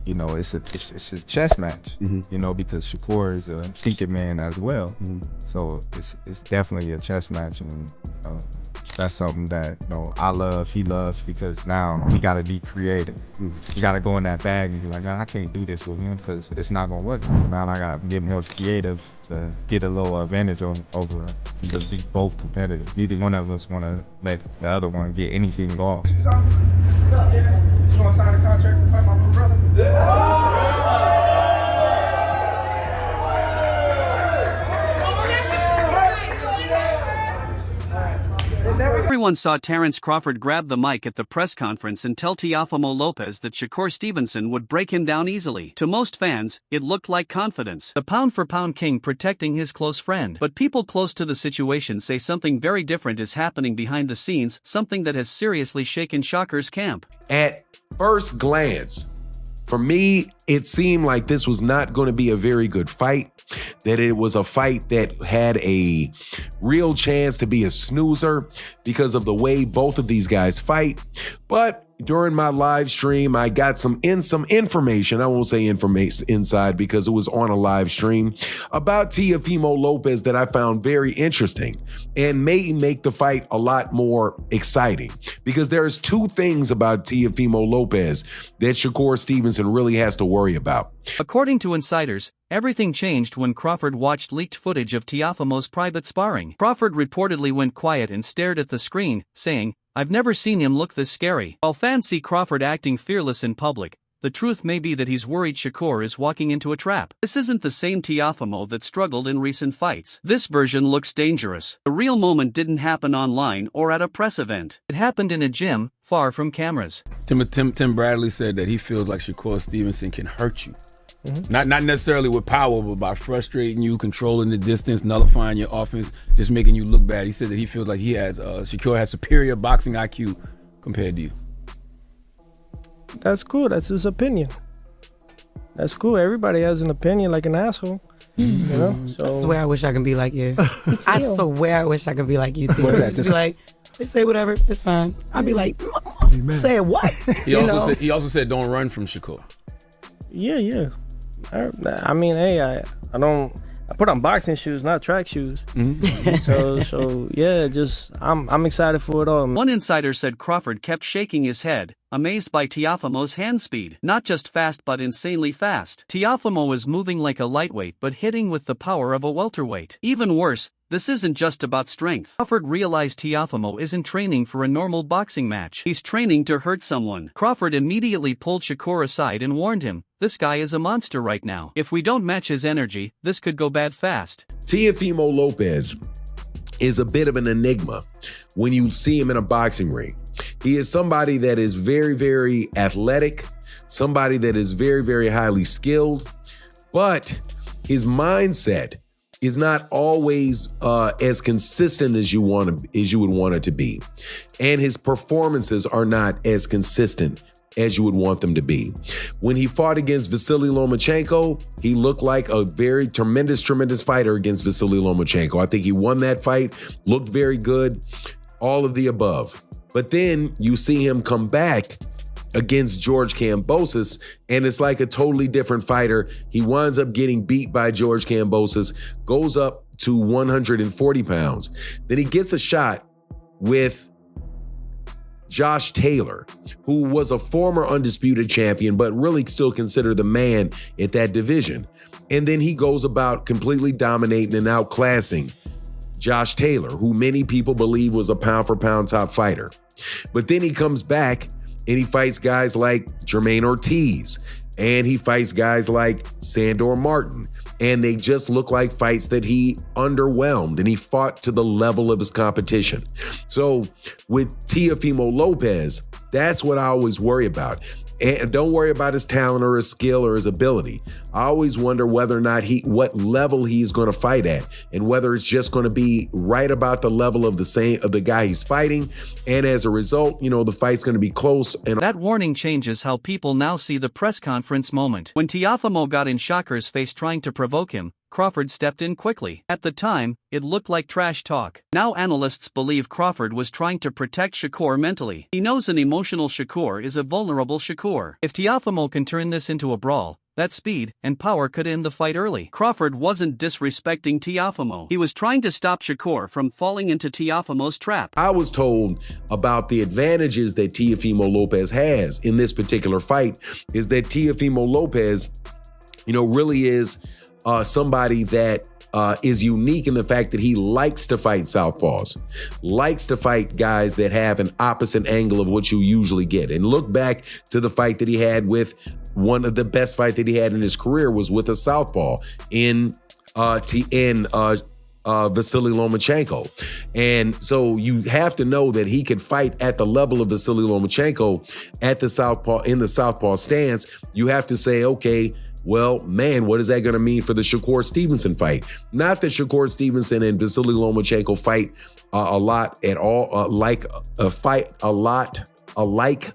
you know, it's a chess match, you know, because Shakur is a thinking man as well. So it's definitely a chess match, and that's something that, you know, I love, he loves, because now we gotta be creative. You gotta go in that bag and be like, I can't do this with him because it's not gonna work. So now I gotta get him creative to get a little advantage over him, because we both competitive. Neither one of us wanna let the other one get anything off. What's up, man? You wanna sign a contract to fight my little brother? Everyone saw Terence Crawford grab the mic at the press conference and tell Teofimo Lopez that Shakur Stevenson would break him down easily. To most fans, it looked like confidence. The pound-for-pound king protecting his close friend. But people close to the situation say something very different is happening behind the scenes, something that has seriously shaken Shakur's camp. At first glance, for me, it seemed like this was not going to be a very good fight, that it was a fight that had a real chance to be a snoozer because of the way both of these guys fight. But during my live stream, I got some information, I won't say information inside because it was on a live stream, about Teofimo Lopez that I found very interesting and may make the fight a lot more exciting, because there's two things about Teofimo Lopez that Shakur Stevenson really has to worry about. According to insiders, everything changed when Crawford watched leaked footage of Teofimo's private sparring. Crawford reportedly went quiet and stared at the screen, saying, "I've never seen him look this scary." While fans see Crawford acting fearless in public, the truth may be that he's worried Shakur is walking into a trap. This isn't the same Teofimo that struggled in recent fights. This version looks dangerous. The real moment didn't happen online or at a press event. It happened in a gym, far from cameras. Tim Bradley said that he feels like Shakur Stevenson can hurt you. Not necessarily with power, but by frustrating you, controlling the distance, nullifying your offense, just making you look bad. He said that he feels like Shakur has superior boxing IQ compared to you. That's cool. That's his opinion. That's cool. Everybody has an opinion like an asshole. You know? So, I swear I wish I could be like you. I swear I wish I could be like you too. What's that? Just be like, they say whatever, it's fine. I'd be like, say what? He also said don't run from Shakur. Yeah. I mean, hey, I put on boxing shoes, not track shoes. So yeah, just I'm excited for it all. One insider said Crawford kept shaking his head, amazed by Teofimo's hand speed. Not just fast but insanely fast. Teofimo is moving like a lightweight but hitting with the power of a welterweight. Even worse, this isn't just about strength. Crawford realized Teofimo isn't training for a normal boxing match. He's training to hurt someone. Crawford immediately pulled Shakur aside and warned him, "This guy is a monster right now. If we don't match his energy, this could go bad fast." Teofimo Lopez is a bit of an enigma when you see him in a boxing ring. He is somebody that is very, very athletic, somebody that is very, very highly skilled, but his mindset is not always as consistent as you would want it to be. And his performances are not as consistent as you would want them to be. When he fought against Vasily Lomachenko, he looked like a very tremendous fighter against Vasily Lomachenko. I think he won that fight, looked very good, all of the above. But then you see him come back against George Kambosos, and it's like a totally different fighter. He winds up getting beat by George Kambosos, goes up to 140 pounds. Then he gets a shot with Josh Taylor, who was a former undisputed champion, but really still considered the man at that division. And then he goes about completely dominating and outclassing Josh Taylor, who many people believe was a pound-for-pound top fighter. But then he comes back and he fights guys like Jermaine Ortiz, and he fights guys like Sandor Martin, and they just look like fights that he underwhelmed, and he fought to the level of his competition. So with Teofimo Lopez, that's what I always worry about. And don't worry about his talent or his skill or his ability. I always wonder whether or not what level he's going to fight at, and whether it's just going to be right about the level of the guy he's fighting. And as a result, the fight's going to be close. And that warning changes how people now see the press conference moment. When Teofimo got in Shakur's face trying to provoke him, Crawford stepped in quickly. At the time, it looked like trash talk. Now analysts believe Crawford was trying to protect Shakur mentally. He knows an emotional Shakur is a vulnerable Shakur. If Teofimo can turn this into a brawl, that speed and power could end the fight early. Crawford wasn't disrespecting Teofimo. He was trying to stop Shakur from falling into Teofimo's trap. I was told about the advantages that Teofimo Lopez has in this particular fight is that Teofimo Lopez, really is somebody that is unique in the fact that he likes to fight southpaws, likes to fight guys that have an opposite angle of what you usually get. And look back to the fight that he had with one of the best fight that he had in his career was with a southpaw in Vasily Lomachenko. And so you have to know that he could fight at the level of Vasily Lomachenko at the southpaw, in the southpaw stance. You have to say, okay, well, man, what is that going to mean for the Shakur Stevenson fight? Not that Shakur Stevenson and Vasily Lomachenko fight a lot at all, fight a lot alike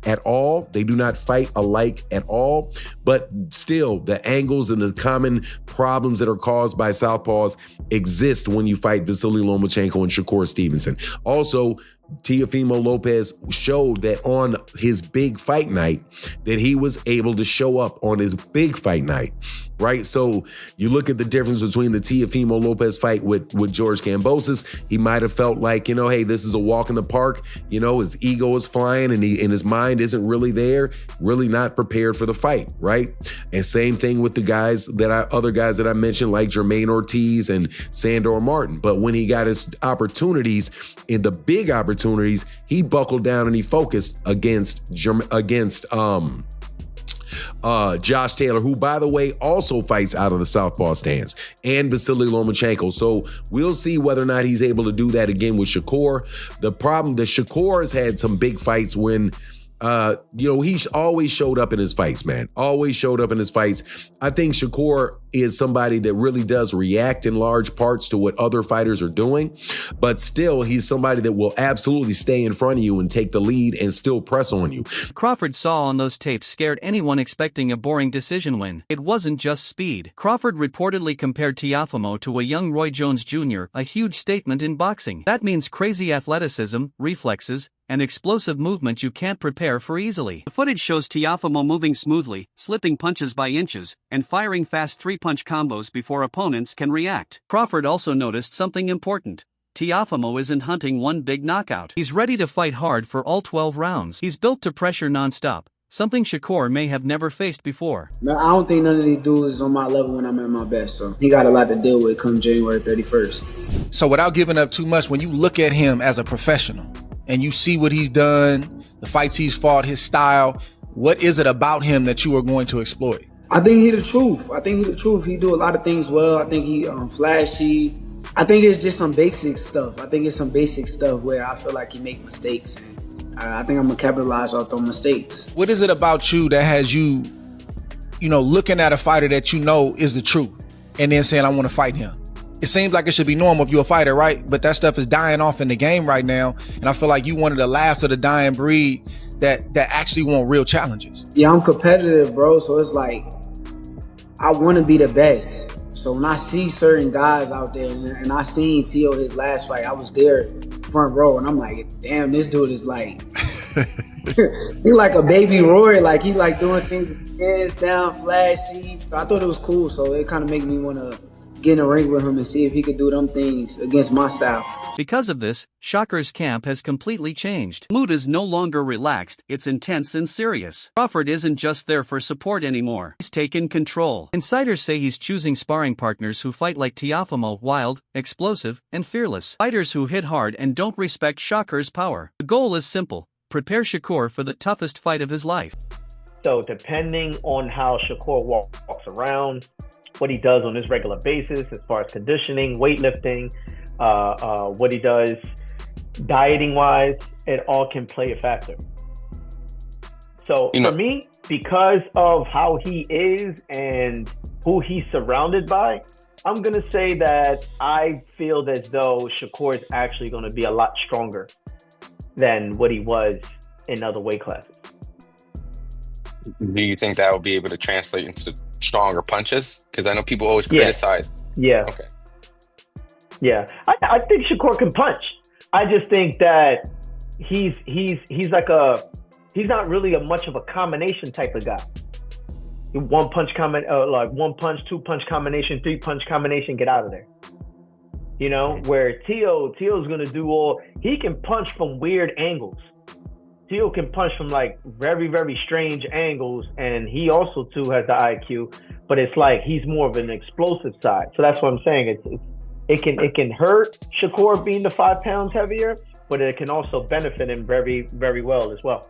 at all. They do not fight alike at all, but still the angles and the common problems that are caused by southpaws exist when you fight Vasily Lomachenko and Shakur Stevenson. Also, Teofimo Lopez showed that on his big fight night that he was able to show up on his big fight night, right? So you look at the difference between the Teofimo Lopez fight with George Kambosos. He might have felt like, hey, this is a walk in the park. His ego is flying and his mind isn't really there, really not prepared for the fight, right? And same thing with the other guys that I mentioned, like Jermaine Ortiz and Sandor Martin. But when he got his opportunities, in the big opportunities, he buckled down and he focused against Josh Taylor, who, by the way, also fights out of the southpaw stance, and Vasily Lomachenko. So we'll see whether or not he's able to do that again with Shakur. The problem, that Shakur has had some big fights when he's always showed up in his fights, man. Always showed up in his fights. I think Shakur is somebody that really does react in large parts to what other fighters are doing, but still he's somebody that will absolutely stay in front of you and take the lead and still press on you. Crawford saw on those tapes scared anyone expecting a boring decision win. It wasn't just speed. Crawford reportedly compared Teofimo to a young Roy Jones Jr., a huge statement in boxing. That means crazy athleticism, reflexes, and explosive movement you can't prepare for easily. The footage shows Teofimo moving smoothly, slipping punches by inches, and firing fast three-punch combos before opponents can react. Crawford also noticed something important. Teofimo isn't hunting one big knockout. He's ready to fight hard for all 12 rounds. He's built to pressure non-stop, something Shakur may have never faced before. No, I don't think none of these dudes is on my level when I'm at my best, so he got a lot to deal with come January 31st. So without giving up too much, when you look at him as a professional, and you see what he's done, the fights he's fought, his style, what is it about him that you are going to exploit? I think he's the truth. He do a lot of things well. I think he flashy. I think it's just some basic stuff. Where I feel like he make mistakes. And I think I'm gonna capitalize off those mistakes. What is it about you that has you, looking at a fighter that is the truth and then saying, I want to fight him? It seems like it should be normal if you're a fighter, right? But that stuff is dying off in the game right now. And I feel like you one of the last of the dying breed that actually want real challenges. Yeah, I'm competitive, bro. So it's like, I want to be the best. So when I see certain guys out there, and I seen Teo his last fight, I was there front row, and I'm like, damn, this dude is like, he like a baby Roy. Like, he like doing things with his hands down, flashy. So I thought it was cool. So it kind of made me want to get in a ring with him and see if he could do them things against my style. Because of this, Shakur's camp has completely changed. Mood is no longer relaxed, it's intense and serious. Crawford isn't just there for support anymore. He's taken control. Insiders say he's choosing sparring partners who fight like Teofimo, wild, explosive, and fearless. Fighters who hit hard and don't respect Shakur's power. The goal is simple: prepare Shakur for the toughest fight of his life. So depending on how Shakur walks around, what he does on his regular basis as far as conditioning, weightlifting, what he does dieting wise, it all can play a factor. So for me, because of how he is and who he's surrounded by, I'm going to say that I feel as though Shakur is actually going to be a lot stronger than what he was in other weight classes. Do you think that will be able to translate into stronger punches? Because I know people always criticize. Yeah. Okay. Yeah. I think Shakur can punch. I just think that he's not really much of a combination type of guy. One punch, 2 punch combination, 3 punch combination, get out of there. You know, where Teo's gonna do he can punch from weird angles. Teo can punch from like very, very strange angles, and he also too has the IQ, but it's like he's more of an explosive side. So that's what I'm saying. It can hurt Shakur being the 5 pounds heavier, but it can also benefit him very, very well as well.